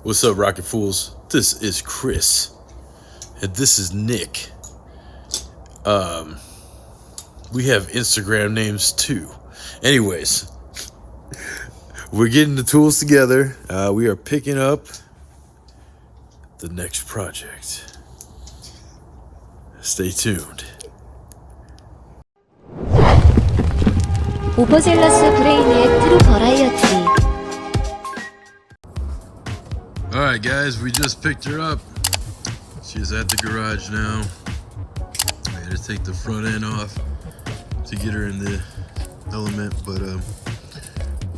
What's up, Rocket Fools? This is Chris, and this is Nick. We have Instagram names too. Anyways, we're getting the tools together. We are picking up the next project. Stay tuned. 오버젤러스 브레인의 트루 버라이어티. Alright guys, we just picked her up. She's at the garage now. I had to take the front end off to get her in the element, but we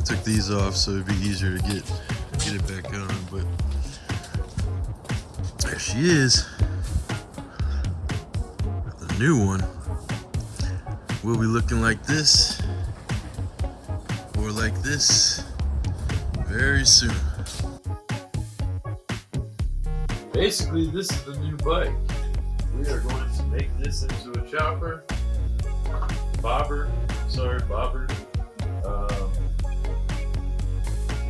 took these off so it'd be easier to get it back on. But there she is. The new one will be looking like this or like this very soon. Basically, this is the new bike. We are going to make this into a bobber.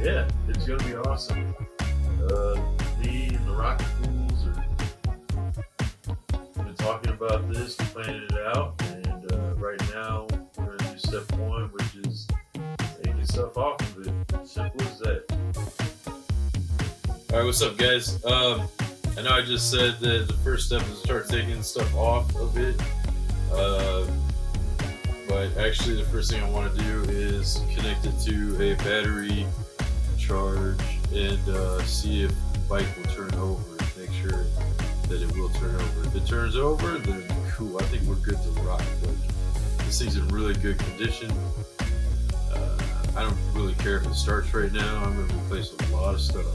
Yeah, it's gonna be awesome. Me and the Rocket Fools are been talking about this, planning it out, and right now we're gonna do step one, which is taking stuff off of it. Simple as that. All right, what's up, guys? I know I just said that the first step is to start taking stuff off of it, but actually the first thing I want to do is connect it to a battery charge and see if the bike will turn over, make sure that it will turn over. If it turns over, then cool, I think we're good to rock. Like, this thing's in really good condition. I don't really care if it starts right now. I'm going to replace a lot of stuff.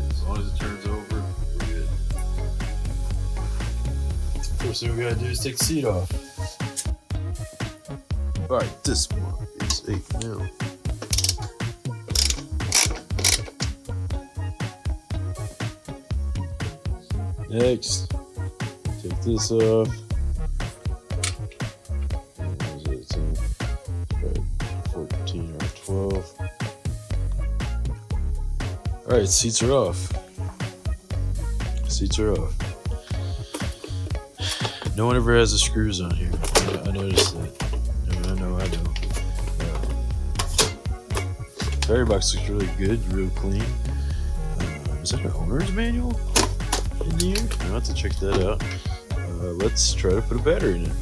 As long as it turns over, we're good. First thing we gotta do is take the seat off. Alright, this one is 8 mil. Next, take this off. And is it 14 or 12? Alright, seats are off. Seats are off. No one ever has the screws on here. I noticed that. I know. Tire box looks really good, real clean. Is that an owner's manual in here? I'll have to check that out. Let's try to put a battery in it.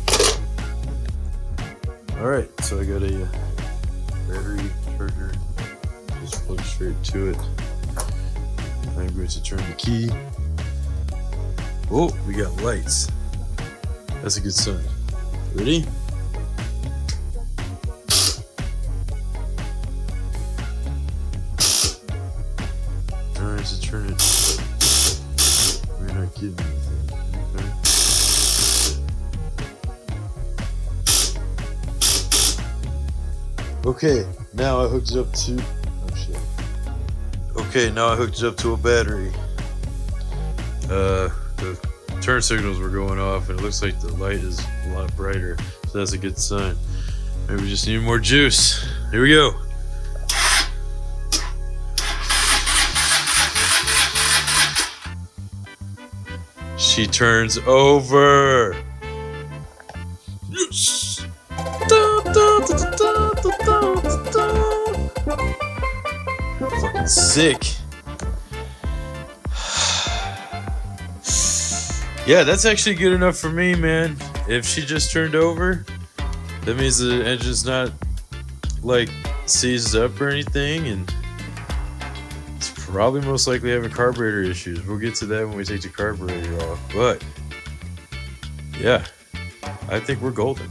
Alright, so I got a battery charger. Just plug straight to it. I'm going to turn the key. Oh, we got lights. That's a good sign. Ready? Alright, so turn it. We're not getting anything. Okay, now I hooked it up to. Oh shit. Okay, now I hooked it up to a battery. The turn signals were going off, and it looks like the light is a lot brighter, so that's a good sign. Maybe we just need more juice. Here we go. She turns over. Yes. Fucking sick. Yeah, that's actually good enough for me, man. If she just turned over, that means the engine's not like seized up or anything, and it's probably most likely having carburetor issues. We'll get to that when we take the carburetor off. But yeah, I think we're golden.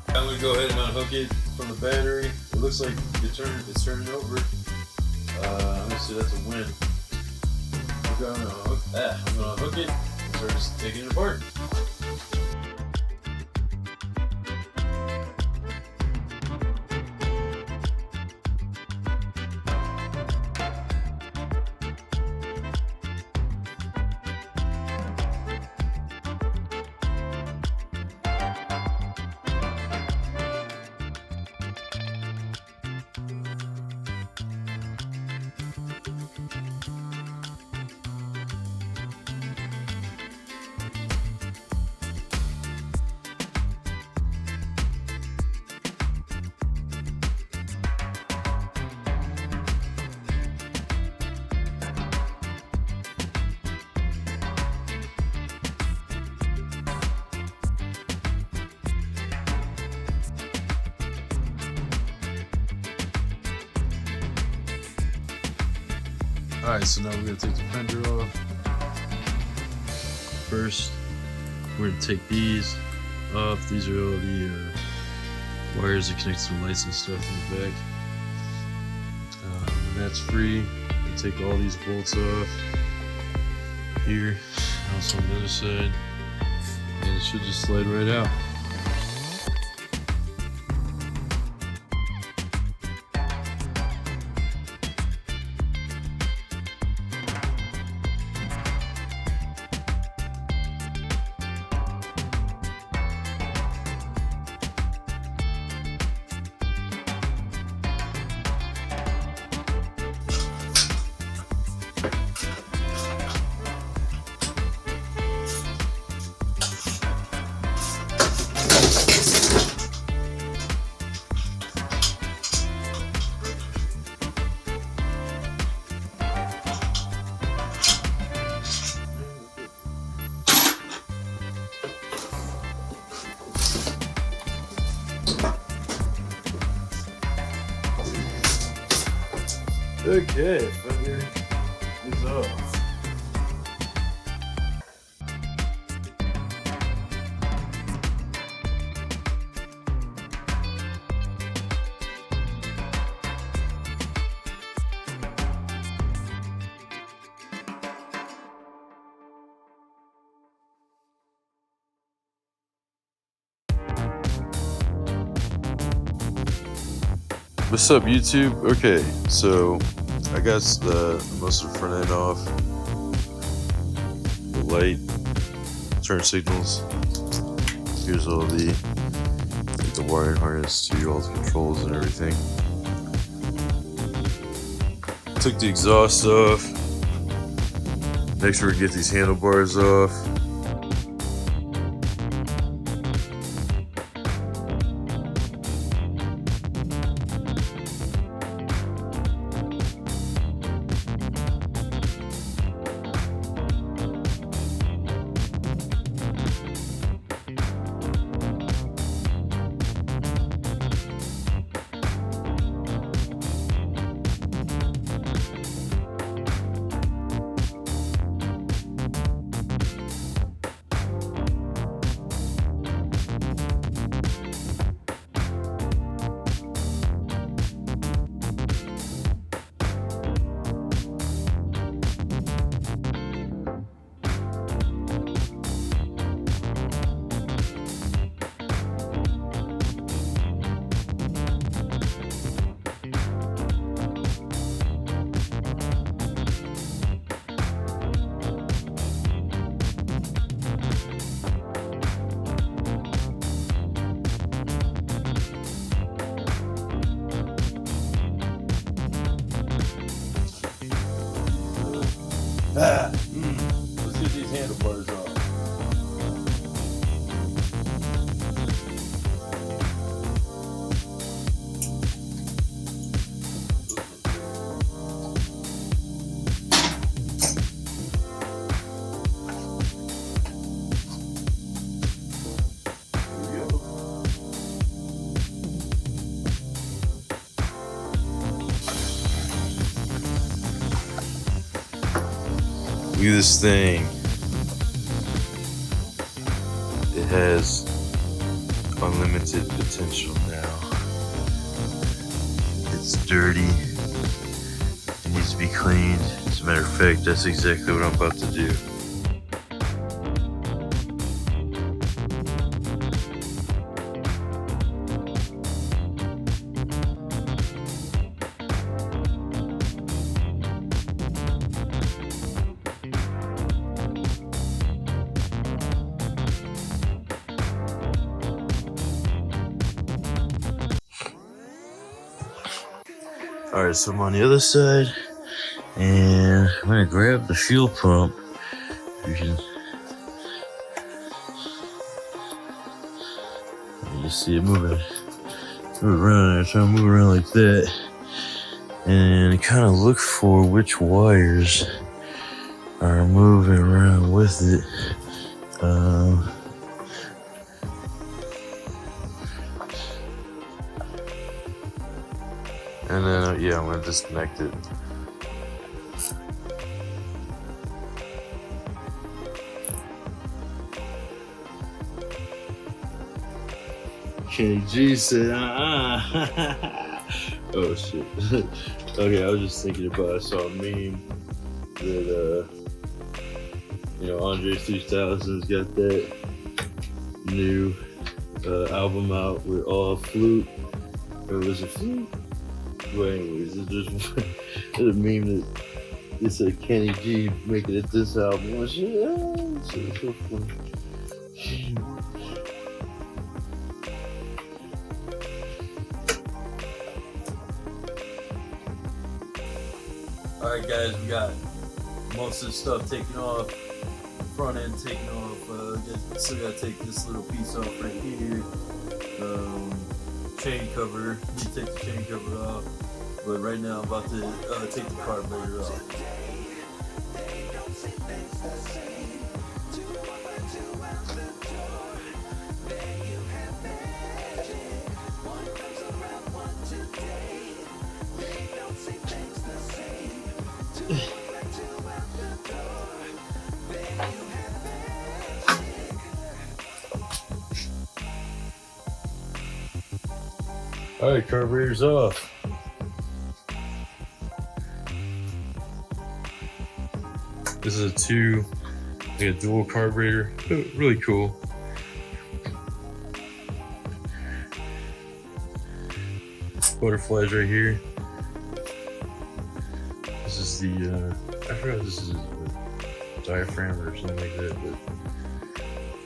I'm gonna go ahead and unhook it from the battery. It looks like it's turning over. Let me see, that's a win. Okay, I'm gonna unhook it and start just taking it apart. Alright, so now we're going to take the fender off. First, we're going to take these off. These are all the wires that connect to the lights and stuff in the back. And that's free. We take all these bolts off here, also on the other side, and it should just slide right out. Okay, fender is off. What's up, YouTube? Okay, so I got most of the front end off. The light, turn signals. Here's all the wiring harness to all the controls and everything. Took the exhaust off. Make sure we get these handlebars off. Let's get these handlebars off. Look at this thing. It has unlimited potential now. It's dirty. It needs to be cleaned. As a matter of fact, that's exactly what I'm about to do. Alright, so I'm on the other side, and I'm gonna grab the fuel pump. You can just see it moving around. I try to move around like that, and kind of look for which wires are moving around with it. And then, yeah, I'm gonna disconnect it. Kenny G said, Oh shit. Okay, I was just thinking about, I saw a meme that Andre 3000's got that new album out with all flute. Or was it flute? Well, anyways, it's just it's a meme that it said Kenny G making it this album. I said, it's so funny. Alright guys, we got most of the stuff taken off, front end taken off, still gotta take this little piece off right here, chain cover, need to take the chain cover off, but right now I'm about to take the carburetor off. Alright, carburetor's off. This is a dual carburetor. Really cool. Butterflies right here. This is the, I forgot this is a diaphragm or something like that,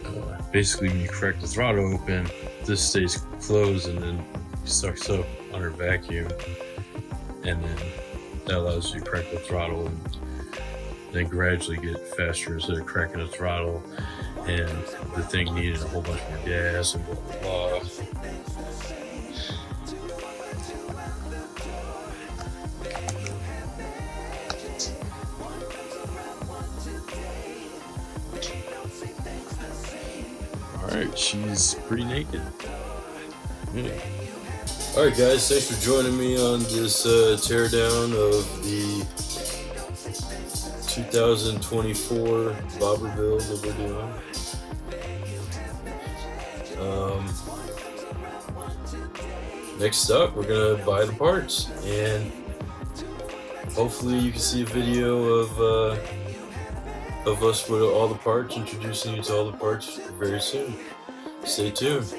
but basically when you crack the throttle open, this stays closed and then sucks up under vacuum, and then that allows you to crack the throttle and then gradually get faster instead of cracking the throttle and the thing needed a whole bunch more gas and blah blah blah. Alright, she's pretty naked. Yeah. Alright guys, thanks for joining me on this teardown of the 2024 bobber build that we're doing. Next up, we're gonna buy the parts, and hopefully you can see a video of us with all the parts, introducing you to all the parts very soon. Stay tuned.